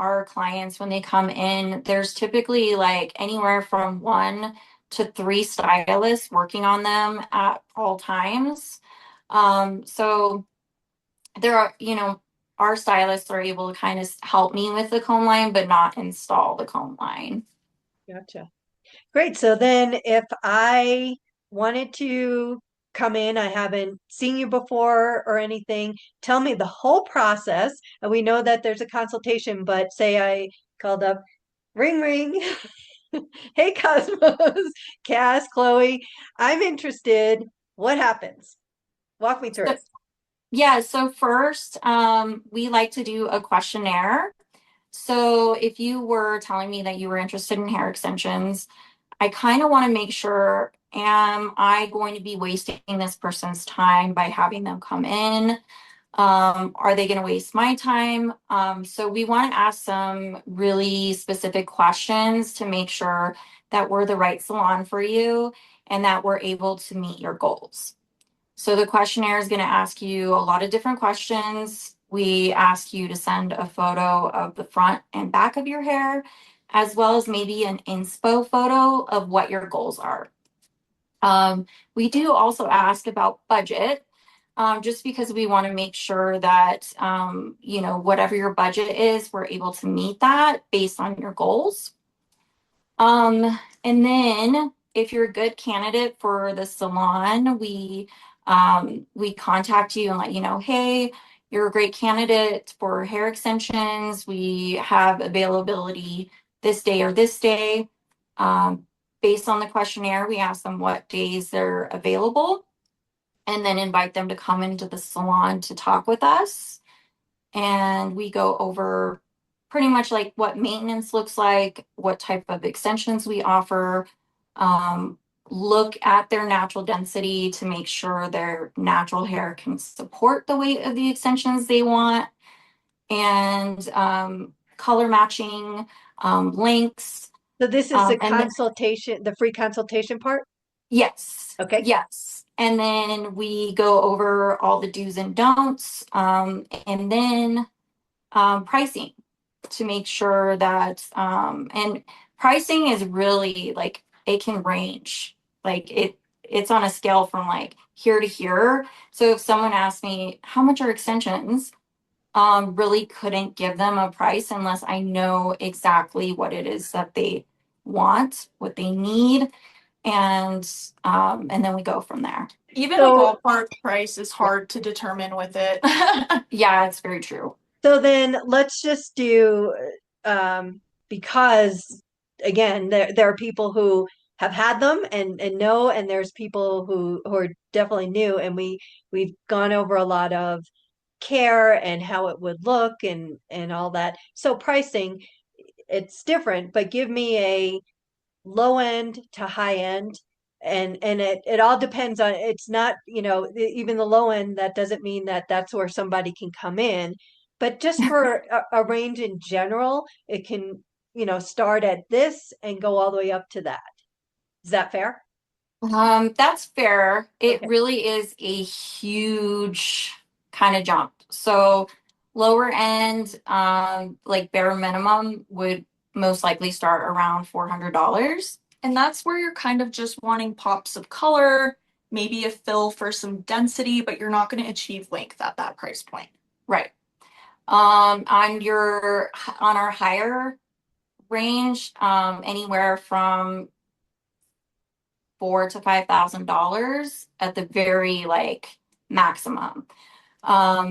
our clients, when they come in, there's typically like anywhere from 1 to 3 stylists working on them at all times. So there are, our stylists are able to kind of help me with the comb line, but not install the comb line. Gotcha. Great. So then if I wanted to come in, I haven't seen you before or anything, tell me the whole process. And we know that there's a consultation, but say I called up, ring, ring. Hey, Cosmos, Cass, Chloe, I'm interested. What happens? Walk me through So, it. yeah, so first, we like to do a questionnaire. So if you were telling me that you were interested in hair extensions, I kind of want to make sure, am I going to be wasting this person's time by having them come in? Are they going to waste my time? So we want to ask some really specific questions to make sure that we're the right salon for you and that we're able to meet your goals. So the questionnaire is going to ask you a lot of different questions. We ask you to send a photo of the front and back of your hair, as well as maybe an inspo photo of what your goals are. We do also ask about budget, just because we want to make sure that, whatever your budget is, we're able to meet that based on your goals. And then if you're a good candidate for the salon, we contact you and let you know, hey, you're a great candidate for hair extensions. We have availability this day or this day. Um, Based on the questionnaire, we ask them what days they're available and then invite them to come into the salon to talk with us. And we go over pretty much like what maintenance looks like, what type of extensions we offer, um, look at their natural density to make sure their natural hair can support the weight of the extensions they want, and color matching, lengths. So this is the And consultation, the free consultation part? Yes, Okay. yes. And then we go over all the do's and don'ts, and then pricing to make sure that, and pricing is really like, it can range. Like it's on a scale from like here to here. So if someone asks me, how much are extensions? Really couldn't give them a price unless I know exactly what it is that they want, what they need, and then we go from there. Even a So ballpark price is Yeah. hard to determine with it. Yeah, it's very true. So then let's just do because again there are people who have had them and know, and there's people who are definitely new, and we've gone over a lot of care and how it would look and all that. So pricing, it's different, but give me a low end to high end, and it all depends on, it's not, even the low end, that doesn't mean that that's where somebody can come in, but just for a range in general, it can, start at this and go all the way up to that. Is that fair? That's fair. It Okay. really is a huge kind of jump. So lower end, like bare minimum would most likely start around $400. And that's where you're kind of just wanting pops of color, maybe a fill for some density, but you're not going to achieve length at that price point. Right. On our higher range, anywhere from $4,000 to $5,000 at the very like maximum.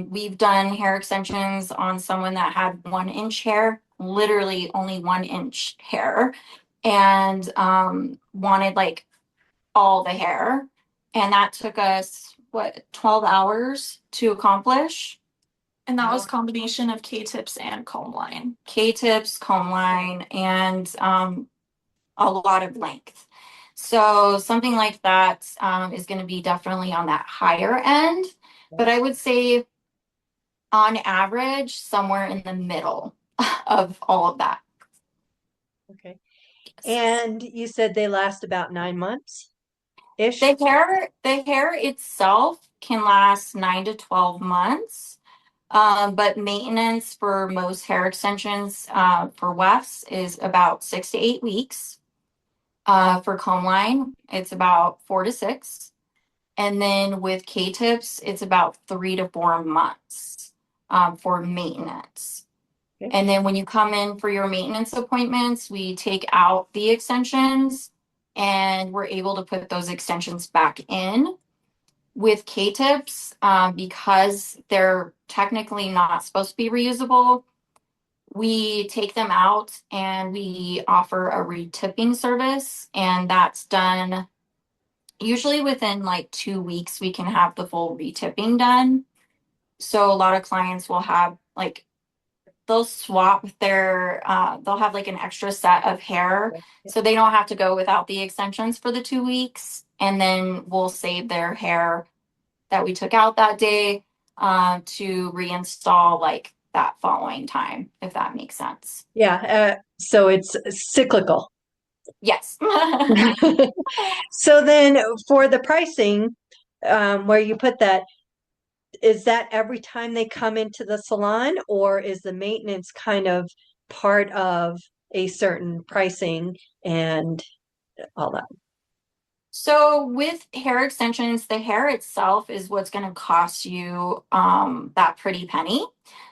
We've done hair extensions on someone that had 1 inch hair, literally only 1 inch hair, and wanted like all the hair. And that took us, what, 12 hours to accomplish? And that was Wow. a combination of K-tips and comb line. K-tips, comb line, and a lot of length. So something like that is going to be definitely on that higher end. But I would say on average, somewhere in the middle of all of that. Okay. And you said they last about 9 months ish. The hair itself can last 9 to 12 months. But maintenance for most hair extensions for wefts is about 6 to 8 weeks. For comb line, it's about 4 to 6. And then with K-tips, it's about 3 to 4 months for maintenance. Okay. And then when you come in for your maintenance appointments, we take out the extensions and we're able to put those extensions back in. With K-tips, because they're technically not supposed to be reusable, we take them out and we offer a retipping service, and that's done usually within like 2 weeks. We can have the full retipping done. So a lot of clients will have like they'll swap their they'll have like an extra set of hair, so they don't have to go without the extensions for the 2 weeks, and then we'll save their hair that we took out that day to reinstall like that following time, if that makes sense. Yeah. So it's cyclical. Yes. So then for the pricing, where you put that, is that every time they come into the salon, or is the maintenance kind of part of a certain pricing and all that? So with hair extensions, the hair itself is what's going to cost you that pretty penny.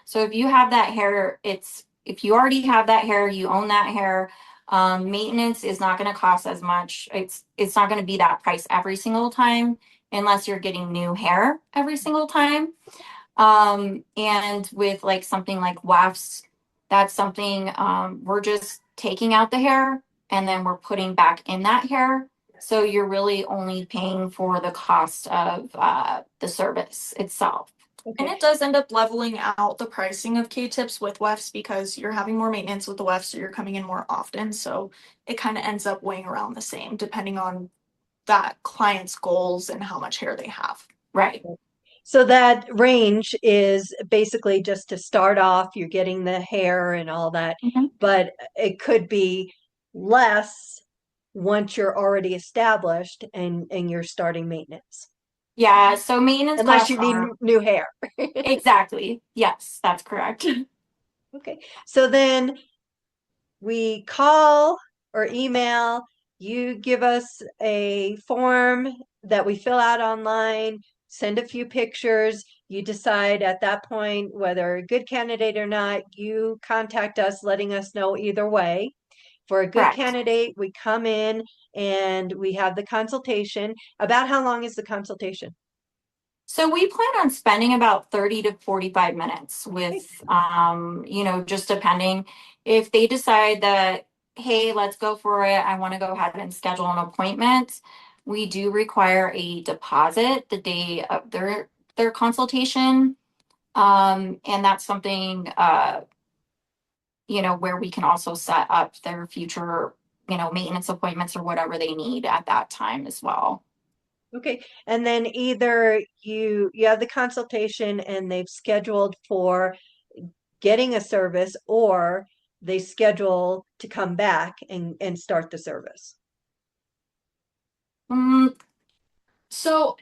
So if you have that hair, if you already have that hair, you own that hair, maintenance is not going to cost as much. It's not going to be that price every single time unless you're getting new hair every single time. And with like something like wefts, that's something we're just taking out the hair and then we're putting back in that hair. So you're really only paying for the cost of the service itself. And it does end up leveling out the pricing of K-tips with wefts because you're having more maintenance with the wefts, so you're coming in more often. So it kind of ends up weighing around the same depending on that client's goals and how much hair they have. Right. So that range is basically just to start off, you're getting the hair and all that, but it could be less once you're already established and you're starting maintenance. Yeah. So maintenance Unless costs you need are new hair. exactly. Yes, that's correct. Okay. So then we call or email, you give us a form that we fill out online, send a few pictures. You decide at that point whether a good candidate or not. You contact us, letting us know either way. For a good Correct. candidate, we come in and we have the consultation. About how long is the consultation? So we plan on spending about 30 to 45 minutes with, just depending if they decide that, hey, let's go for it. I want to go ahead and schedule an appointment. We do require a deposit the day of their consultation. And that's something, where we can also set up their future, maintenance appointments or whatever they need at that time as well. Okay, and then either you have the consultation and they've scheduled for getting a service, or they schedule to come back and start the service. So,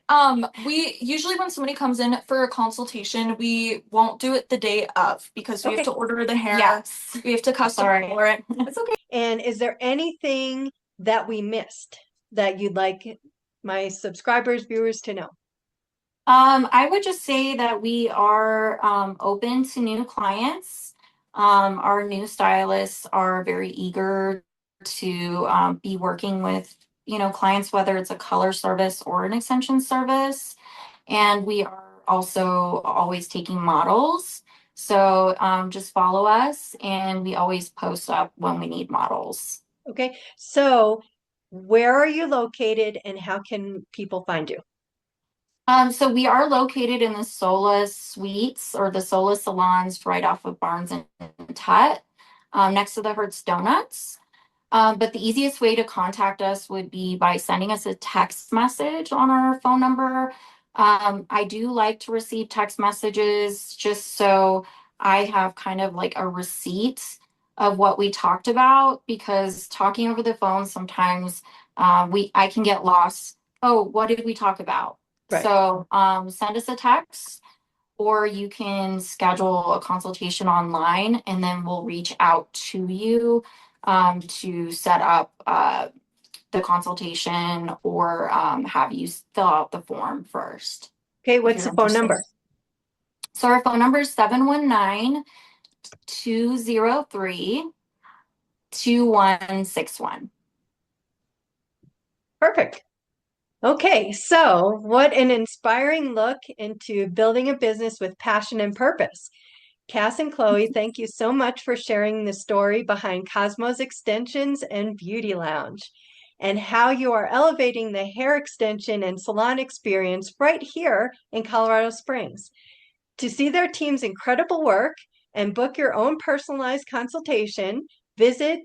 we usually when somebody comes in for a consultation, we won't do it the day of because we have to order the hair. Yes. We have to custom color it. It's okay. And is there anything that we missed that you'd like my subscribers, viewers to know? I would just say that we are open to new clients. Our new stylists are very eager to be working with, clients, whether it's a color service or an extension service. And we are also always taking models. So just follow us, and we always post up when we need models. Okay, so where are you located and how can people find you? So we are located in the Sola Suites or the Sola Salons right off of Barnes and Tut, next to the Hertz Donuts. But the easiest way to contact us would be by sending us a text message on our phone number. I do like to receive text messages just so I have kind of like a receipt of what we talked about, because talking over the phone sometimes I can get lost. Oh, what did we talk about? Right. So send us a text. or you can schedule a consultation online and then we'll reach out to you to set up the consultation or have you fill out the form first. Okay, if what's you're the phone interested. number? So our phone number is 719-203-2161. Perfect. Okay, so what an inspiring look into building a business with passion and purpose. Cass and Chloe, thank you so much for sharing the story behind Cosmo's Extensions and Beauty Lounge and how you are elevating the hair extension and salon experience right here in Colorado Springs. To see their team's incredible work and book your own personalized consultation, visit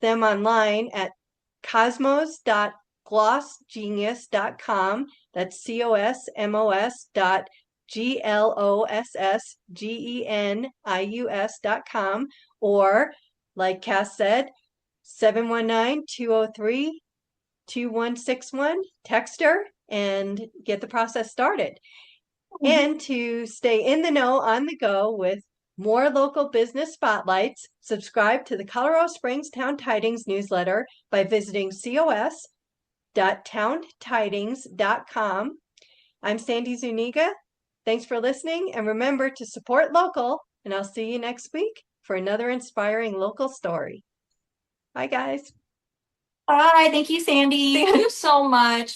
them online at cosmos.glossgenius.com. That's cosmos.glossgenius.com. Or, like Cass said, 719-203-2161. Text her and get the process started. And to stay in the know on the go with more local business spotlights, subscribe to the Colorado Springs Town Tidings newsletter by visiting cos.towntidings.com. I'm Sandy Zuniga. Thanks for listening, and remember to support local, and I'll see you next week for another inspiring local story. Bye, guys. Bye. Thank you, Sandy. Thank you so much.